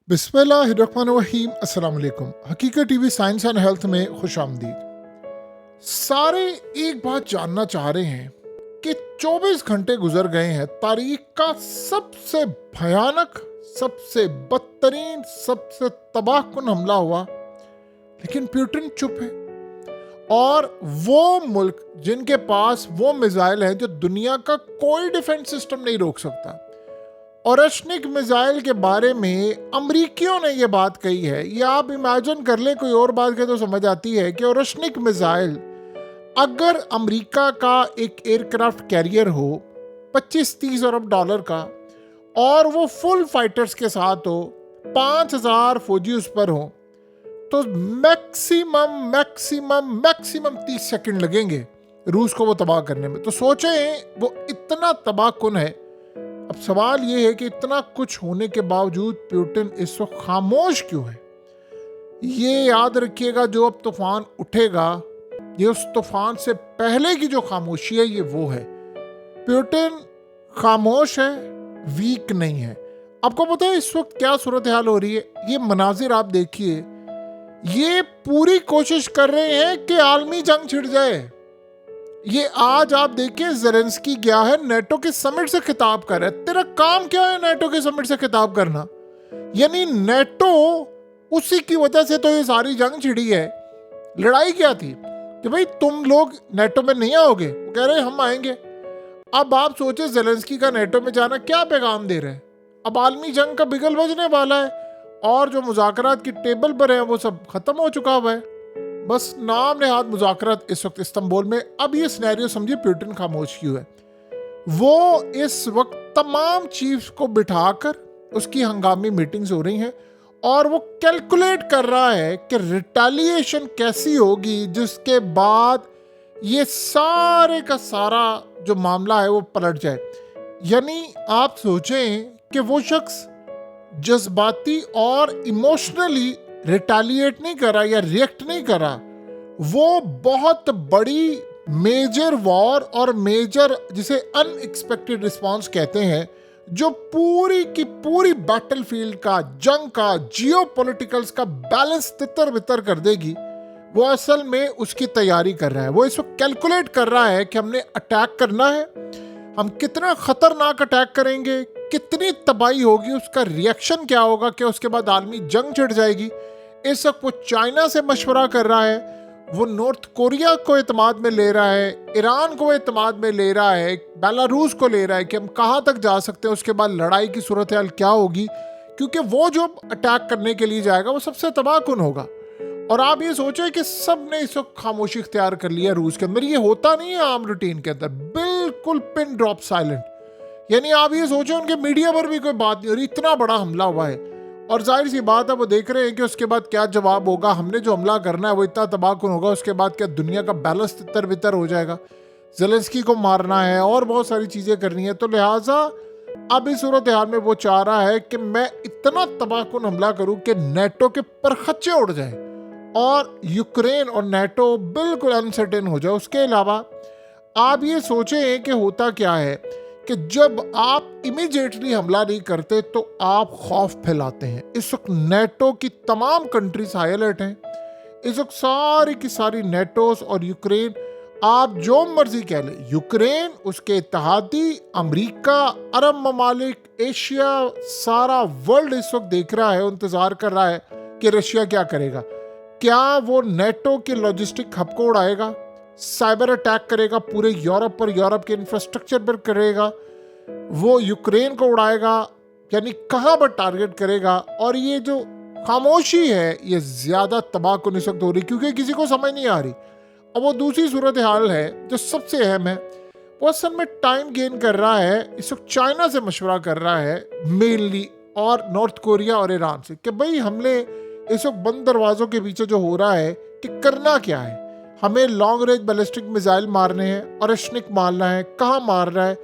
बिस्मिल्लाहिर्रहमानिर्रहीम। अस्सलाम वालेकुम। हकीकत टीवी साइंस एंड हेल्थ में खुश आमदीद। सारे एक बात जानना चाह रहे हैं कि 24 घंटे गुजर गए हैं, तारीख का सबसे भयानक, सबसे बदतरीन, सबसे तबाहकुन हमला हुआ, लेकिन पुतिन चुप है। और वो मुल्क जिनके पास वो मिसाइल है जो दुनिया का कोई डिफेंस सिस्टम नहीं रोक सकता, ओरेशनिक मिसाइल के बारे में अमरीकियों ने ये बात कही है। ये आप इमेजिन कर लें, कोई और बात के तो समझ आती है कि ओरेशनिक मिसाइल अगर अमेरिका का एक एयरक्राफ्ट कैरियर हो 25-30 अरब डॉलर का, और वो फुल फाइटर्स के साथ हो, 5000 फौजी उस पर हो, तो मैक्सिमम मैक्सिमम मैक्सिमम 30 सेकंड लगेंगे रूस को वो तबाह करने में। तो सोचें वो इतना तबाहकुन है। अब सवाल ये है कि इतना कुछ होने के बावजूद पुतिन इस वक्त खामोश क्यों है। ये याद रखिएगा, जो अब तूफान उठेगा, ये उस तूफान से पहले की जो खामोशी है ये वो है। पुतिन खामोश है, वीक नहीं है। आपको पता है इस वक्त क्या सूरत हाल हो रही है? ये मनाजिर आप देखिए। ये पूरी कोशिश कर रहे हैं कि आलमी जंग छिड़ जाए। ये आज आप देखिए, ज़ेलेंस्की गया है नेटो के समिट से खिताब कर रहा है। तेरा काम क्या है नेटो के समिट से खिताब करना? यानी नेटो, उसी की वजह से तो ये सारी जंग छिड़ी है। लड़ाई क्या थी कि भाई तुम लोग नेटो में नहीं आओगे, वो कह रहे हम आएंगे। अब आप सोचे ज़ेलेंस्की का नेटो में जाना क्या पैगाम दे रहे हैं। अब आलमी जंग का बिगल बजने वाला है, और जो मुज़ाकरात की टेबल पर है वो सब खत्म हो चुका हुआ है। बस नाम नेहाद मुज़ाकरात इस वक्त इस्तांबुल में। अब ये सिनेरियो समझिए पुतिन खामोश क्यों है। वो इस वक्त तमाम चीफ्स को बिठाकर उसकी हंगामी मीटिंग्स हो रही हैं, और वो कैलकुलेट कर रहा है कि रिटेलिएशन कैसी होगी जिसके बाद ये सारे का सारा जो मामला है वो पलट जाए। यानी आप सोचें कि वो शख्स जज्बाती और इमोशनली रिटेलिएट नहीं करा या रिएक्ट नहीं करा, वो बहुत बड़ी मेजर वॉर और मेजर, जिसे अनएक्सपेक्टेड रिस्पांस कहते हैं, जो पूरी की पूरी बैटलफील्ड का, जंग का, जियोपॉलिटिकल्स का बैलेंस तितर बितर कर देगी, वो असल में उसकी तैयारी कर रहा है। वो इस वक्त कैलकुलेट कर रहा है कि हमने अटैक करना है, हम कितना खतरनाक अटैक करेंगे, कितनी तबाही होगी, उसका रिएक्शन क्या होगा, कि उसके बाद आलमी जंग छिड़ जाएगी। इस वक्त वो चाइना से मशवरा कर रहा है, वो नॉर्थ कोरिया को एतमाद में ले रहा है, ईरान को एतमाद में ले रहा है, बेलारूस को ले रहा है कि हम कहाँ तक जा सकते हैं, उसके बाद लड़ाई की सूरत हाल क्या होगी, क्योंकि वो जो अटैक करने के लिए जाएगा वो सबसे तबाहकुन होगा। और आप ये सोचें कि सब ने इस वक्त खामोशी इख्तियार कर लिया रूस के अंदर। ये होता नहीं है आम रूटीन के अंदर, बिल्कुल पिन ड्रॉप साइलेंट। यानी आप ये सोचें उनके मीडिया पर भी कोई बात नहीं हो रही, इतना बड़ा हमला हुआ है। और जाहिर सी बात है वो देख रहे हैं कि उसके बाद क्या जवाब होगा। हमने जो हमला करना है वो इतना तबाहकुन होगा, उसके बाद क्या दुनिया का बैलेंस तितर बितर हो जाएगा। ज़ेलेंस्की को मारना है और बहुत सारी चीज़ें करनी है। तो लिहाजा अब इस सूरत हाल में वो चाह रहा है कि मैं इतना तबाहकुन हमला करूं कि नेटो के परखच्चे उड़ जाए और यूक्रेन और नेटो बिल्कुल अनसर्टेन हो जाए। उसके अलावा आप ये सोचें कि होता क्या है कि जब आप इमीडिएटली हमला नहीं करते तो आप खौफ फैलाते हैं। इस वक्त नेटो की तमाम कंट्रीज हाई अलर्ट हैं। इस वक्त सारी की सारी नेटोस और यूक्रेन, आप जो मर्जी कह लें, यूक्रेन, उसके इत्तेहादी, अमेरिका, अरब ममालिक, एशिया, सारा वर्ल्ड इस वक्त देख रहा है, इंतजार कर रहा है कि रशिया क्या करेगा। क्या वो नेटो के लॉजिस्टिक हब को उड़ाएगा, साइबर अटैक करेगा पूरे यूरोप पर, यूरोप के इंफ्रास्ट्रक्चर पर करेगा, वो यूक्रेन को उड़ाएगा, यानी कहाँ पर टारगेट करेगा। और ये जो खामोशी है ये ज़्यादा तबाहकुन इस वक्त हो रही, क्योंकि किसी को समझ नहीं आ रही। अब वो दूसरी सूरत हाल है जो सबसे अहम है, वो असल में टाइम गेन कर रहा है। इस वक्त चाइना से मशवरा कर रहा है मेनली, और नॉर्थ कोरिया और ईरान से, कि भाई हमले इस वक्त बंद दरवाज़ों के पीछे जो हो रहा है कि करना क्या है। हमें लॉन्ग रेंज बैलिस्टिक मिसाइल मारने हैं, ओरेशनिक मारना है, कहाँ मार रहा है,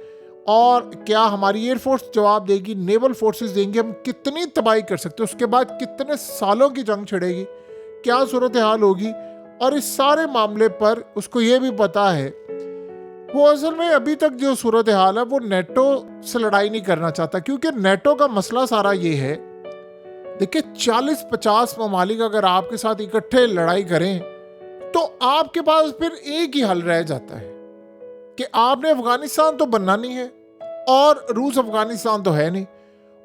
और क्या हमारी एयरफोर्स जवाब देगी, नेवल फोर्सेस देंगे, हम कितनी तबाही कर सकते हैं, उसके बाद कितने सालों की जंग छिड़ेगी, क्या सूरत हाल होगी। और इस सारे मामले पर उसको ये भी पता है, वो असल में अभी तक जो सूरत हाल है वो नेटो से लड़ाई नहीं करना चाहता, क्योंकि नेटो का मसला सारा ये है देखिए 40-50 ममालिक अगर आपके साथ इकट्ठे लड़ाई करें तो आपके पास फिर एक ही हल रह जाता है कि आपने अफगानिस्तान तो बनना नहीं है और रूस अफगानिस्तान तो है नहीं।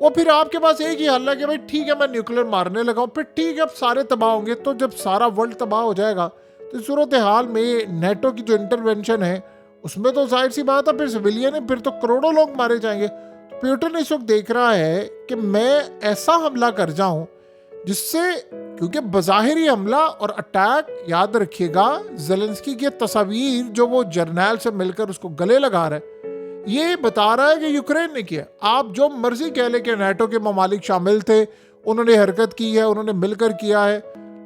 वो फिर आपके पास एक ही हल है कि भाई ठीक है मैं न्यूक्लियर मारने लगा हूँ, फिर ठीक है अब सारे तबाह होंगे। तो जब सारा वर्ल्ड तबाह हो जाएगा तो सूरत हाल में नेटो की जो इंटरवेंशन है उसमें तो जाहिर सी बात है फिर सिविलियन है, फिर तो करोड़ों लोग मारे जाएंगे। तो प्यूटन इस वक्त देख रहा है कि मैं ऐसा हमला कर जाऊं जिससे, क्योंकि बज़ाहिरी हमला और अटैक, याद रखिएगा ज़ेलेंस्की की तस्वीर जो वो जर्नैल से मिलकर उसको गले लगा रहा है ये बता रहा है कि यूक्रेन ने किया। आप जो मर्जी कह ले कि नेटो के ममालिक शामिल थे, उन्होंने हरकत की है, उन्होंने मिलकर किया है,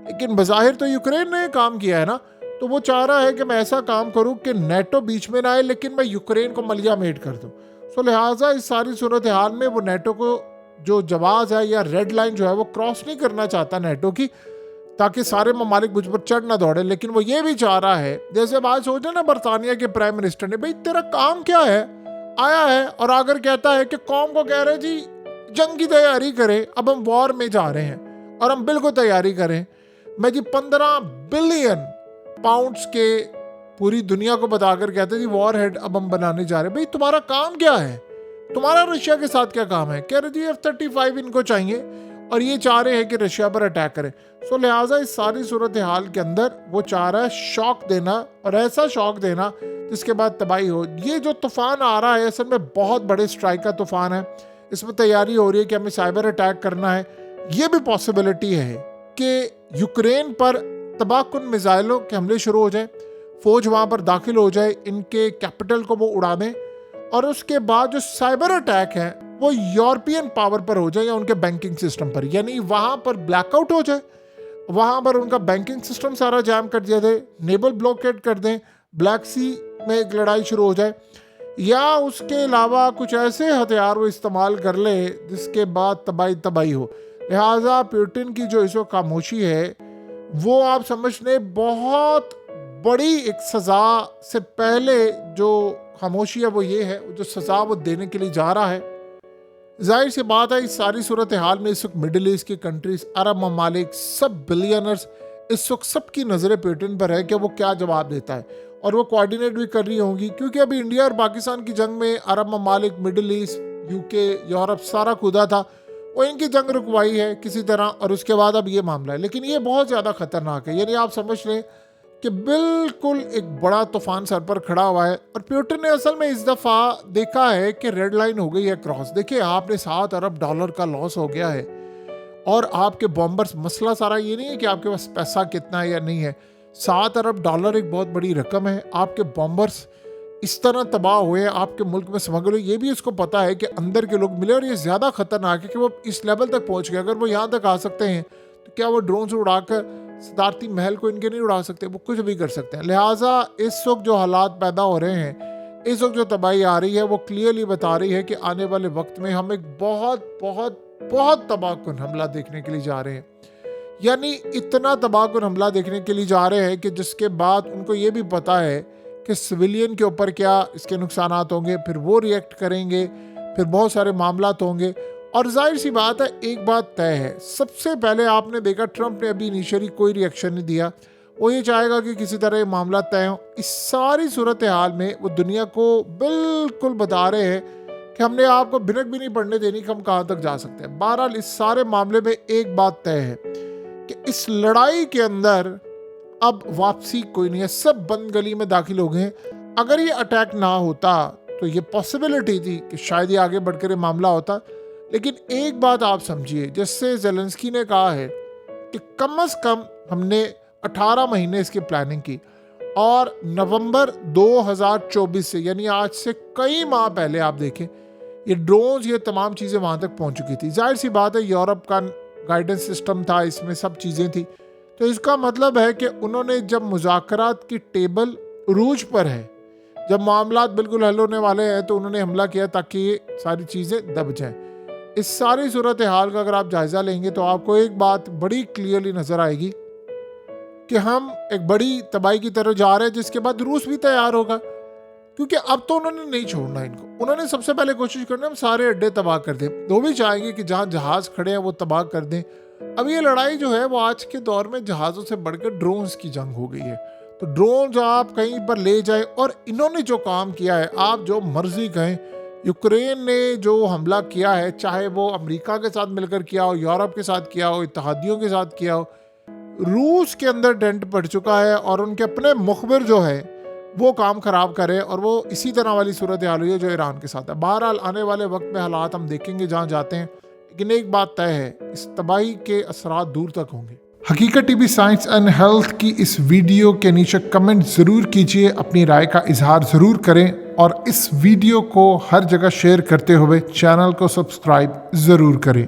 लेकिन बज़ाहिर तो यूक्रेन ने काम किया है ना। तो वो चाह रहा है कि मैं ऐसा काम करूं कि नेटो बीच में ना आए लेकिन मैं यूक्रेन को मलिया मेट कर दूं। सो लिहाजा इस सारी सूरत हाल में वो नेटो को जो जवाब है या रेड लाइन जो है वो क्रॉस नहीं करना चाहता नेटो की, ताकि सारे ममालिक मुझ पर चढ़ ना दौड़े। लेकिन वो ये भी चाह रहा है, जैसे बात सोचे ना बरतानिया के प्राइम मिनिस्टर ने, भाई तेरा काम क्या है, आया है और आकर कहता है कि कौम को कह रहे जी जंग की तैयारी करें, अब हम वॉर में जा रहे हैं और हम बिल्कुल तैयारी करें। मैं जी 15 बिलियन पाउंड्स के पूरी दुनिया को बताकर कहते जी वॉर हेड अब हम बनाने जा रहे हैं। भाई तुम्हारा काम क्या है, तुम्हारा रशिया के साथ क्या काम है? कह रहे जी F-35 इनको चाहिए और ये चाह रहे हैं कि रशिया पर अटैक करें। सो लिहाजा इस सारी सूरत हाल के अंदर वो चाह रहा है शॉक देना, और ऐसा शॉक देना जिसके बाद तबाही हो। ये जो तूफान आ रहा है असल में बहुत बड़े स्ट्राइक का तूफान है। इसमें तैयारी हो रही है कि हमें साइबर अटैक करना है। ये भी पॉसिबिलिटी है कि यूक्रेन पर तबाहकुन मिसाइलों के हमले शुरू हो जाए, फौज वहां पर दाखिल हो जाए, इनके कैपिटल को वो उड़ा दें, और उसके बाद जो साइबर अटैक है वो यूरोपियन पावर पर हो जाए या उनके बैंकिंग सिस्टम पर, यानी वहां पर ब्लैकआउट हो जाए, वहां पर उनका बैंकिंग सिस्टम सारा जाम कर दिया जाए, नेवल ब्लॉकेड कर दें, ब्लैक सी में एक लड़ाई शुरू हो जाए, या उसके अलावा कुछ ऐसे हथियार वो इस्तेमाल कर ले जिसके बाद तबाही हो। लिहाजा पुतिन की जो इस वक्त खामोशी है वो आप समझ लें बहुत बड़ी एक सज़ा से पहले जो खामोशी है वो ये है, जो सज़ा वो देने के लिए जा रहा है। जाहिर सी बात है इस सारी सूरत हाल में इस वक्त मिडिल ईस्ट की कंट्रीज, अरब ममालिक, सब बिलियनर्स, इस वक्त सबकी नज़रें पुतिन पर है कि वो क्या जवाब देता है, और वो कोऑर्डिनेट भी कर रही होंगी, क्योंकि अभी इंडिया और पाकिस्तान की जंग में अरब ममालिक, मिडिल ईस्ट, यूके, यूरोप सारा कूदा था, वो इनकी जंग रुकवाई है किसी तरह, और उसके बाद अब ये मामला है। लेकिन ये बहुत ज़्यादा खतरनाक है, यानी आप समझ लें कि बिल्कुल एक बड़ा तूफान सर पर खड़ा हुआ है। और पुतिन ने असल में इस दफ़ा देखा है कि रेड लाइन हो गई है क्रॉस। देखिए आपने $7 अरब का लॉस हो गया है, और आपके बॉम्बर्स, मसला सारा ये नहीं है कि आपके पास पैसा कितना है या नहीं है, $7 अरब एक बहुत बड़ी रकम है। आपके बॉम्बर्स इस तरह तबाह हुए, आपके मुल्क में स्मगलर, ये भी उसको पता है कि अंदर के लोग मिले, और ये ज़्यादा खतरनाक है कि वो इस लेवल तक पहुंच गए। अगर वो यहाँ तक आ सकते हैं तो क्या वो ड्रोन से उड़ाकर सदारती महल को इनके नहीं उड़ा सकते? वो कुछ भी कर सकते हैं। लिहाजा इस वक्त जो हालात पैदा हो रहे हैं, इस वक्त जो तबाही आ रही है, वो क्लियरली बता रही है कि आने वाले वक्त में हम एक बहुत बहुत बहुत तबाहकुन हमला देखने के लिए जा रहे हैं। यानी इतना तबाहकुन हमला देखने के लिए जा रहे हैं कि जिसके बाद उनको ये भी पता है कि सिविलियन के ऊपर क्या इसके नुकसानात होंगे, फिर वो रिएक्ट करेंगे, फिर बहुत सारे मामलात होंगे। और जाहिर सी बात है एक बात तय है, सबसे पहले आपने देखा ट्रंप ने अभी इनिशियली कोई रिएक्शन नहीं दिया, वो ये चाहेगा कि किसी तरह ये मामला तय हो। इस सारी सूरत हाल में वो दुनिया को बिल्कुल बता रहे हैं कि हमने आपको भिनक भी नहीं पड़ने देनी कि हम कहाँ तक जा सकते हैं। बहरहाल इस सारे मामले में एक बात तय है कि इस लड़ाई के अंदर अब वापसी कोई नहीं है, सब बंद गली में दाखिल हो गए। अगर ये अटैक ना होता तो ये पॉसिबिलिटी थी कि शायद ये आगे बढ़कर ये मामला होता। लेकिन एक बात आप समझिए, जैसे ज़ेलेंस्की ने कहा है कि कम से कम हमने 18 महीने इसकी प्लानिंग की, और नवंबर 2024 से, यानी आज से कई माह पहले आप देखें, ये ड्रोन्स, ये तमाम चीज़ें वहाँ तक पहुँच चुकी थी। जाहिर सी बात है यूरोप का गाइडेंस सिस्टम था, इसमें सब चीज़ें थी। तो इसका मतलब है कि उन्होंने जब मुज़ाकरात की टेबल रूज पर है, जब मामलात बिल्कुल हल होने वाले हैं, तो उन्होंने हमला किया ताकि ये सारी चीज़ें दब जाएं। इस सारी सूरत हाल का अगर आप जायज़ा लेंगे तो आपको एक बात बड़ी क्लियरली नज़र आएगी कि हम एक बड़ी तबाही की तरफ जा रहे हैं, जिसके बाद रूस भी तैयार होगा। क्योंकि अब तो उन्होंने नहीं छोड़ना इनको। उन्होंने सबसे पहले कोशिश करनी है हम सारे अड्डे तबाह कर दें। वो भी चाहेंगे कि जहाँ जहाज खड़े हैं वो तबाह कर दें। अब ये लड़ाई जो है वो आज के दौर में जहाज़ों से बढ़कर ड्रोन्स की जंग हो गई है। तो ड्रोन जो आप कहीं पर ले जाए, और इन्होंने जो काम किया है, आप जो मर्जी कहें, यूक्रेन ने जो हमला किया है, चाहे वो अमेरिका के साथ मिलकर किया हो, यूरोप के साथ किया हो, इत्तेहादियों के साथ किया हो, रूस के अंदर डेंट पड़ चुका है और उनके अपने मुखबिर जो है वो काम खराब करे, और वो इसी तरह वाली सूरत हाल हुई है जो ईरान के साथ है। बहरहाल आने वाले वक्त में हालात हम देखेंगे जहाँ जाते हैं, लेकिन एक बात तय है, इस तबाही के असरात दूर तक होंगे। हकीकत टीवी साइंस एंड हेल्थ की इस वीडियो के नीचे कमेंट ज़रूर कीजिए, अपनी राय का इजहार ज़रूर करें, और इस वीडियो को हर जगह शेयर करते हुए चैनल को सब्सक्राइब ज़रूर करें।